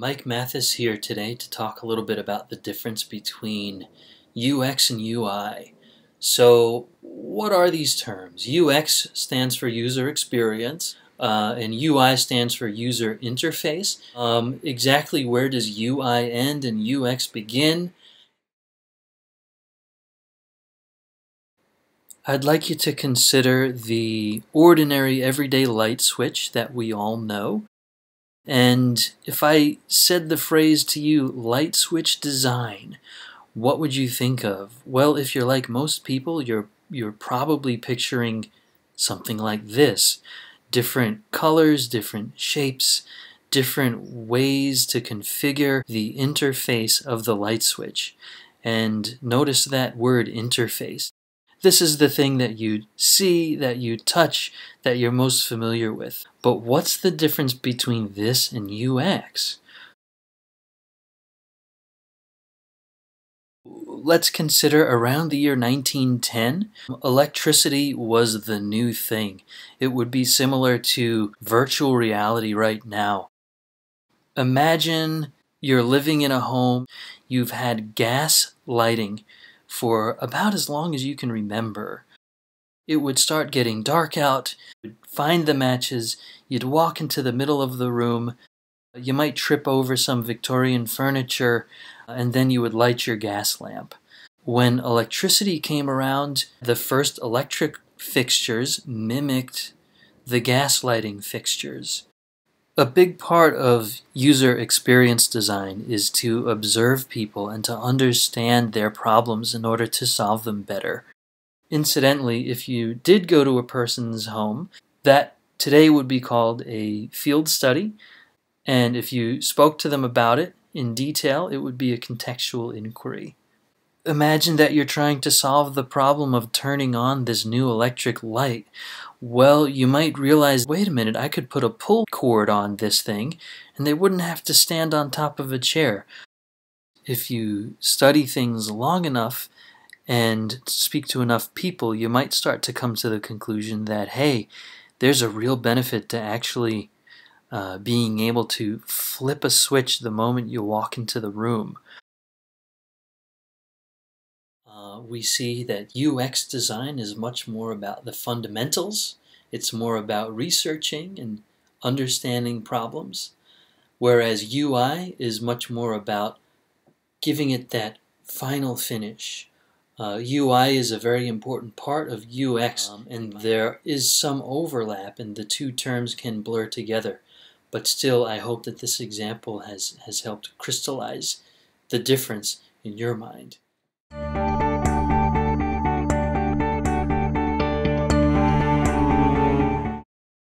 Mike Mathis here today to talk a little bit about the difference between UX and UI. So what are these terms? UX stands for user experience and UI stands for user interface. Exactly where does UI end and UX begin? I'd like you to consider the ordinary everyday light switch that we all know. And if I said the phrase to you, light switch design, what would you think of? Well, if you're like most people, you're probably picturing something like this. Different colors, different shapes, different ways to configure the interface of the light switch. And notice that word interface. This is the thing that you see, that you touch, that you're most familiar with. But what's the difference between this and UX? Let's consider around the year 1910, electricity was the new thing. It would be similar to virtual reality right now. Imagine you're living in a home, you've had gas lighting for about as long as you can remember. It would start getting dark out, you'd find the matches, you'd walk into the middle of the room, you might trip over some Victorian furniture, and then you would light your gas lamp. When electricity came around, the first electric fixtures mimicked the gas lighting fixtures. A big part of user experience design is to observe people and to understand their problems in order to solve them better. Incidentally, if you did go to a person's home, that today would be called a field study, and if you spoke to them about it in detail, it would be a contextual inquiry. Imagine that you're trying to solve the problem of turning on this new electric light. Well, you might realize, wait a minute, I could put a pull cord on this thing, and they wouldn't have to stand on top of a chair. If you study things long enough and speak to enough people, you might start to come to the conclusion that, hey, there's a real benefit to actually being able to flip a switch the moment you walk into the room. We see that UX design is much more about the fundamentals. It's more about researching and understanding problems, whereas UI is much more about giving it that final finish. UI is a very important part of UX, and there is some overlap, and the two terms can blur together. But still, I hope that this example has helped crystallize the difference in your mind.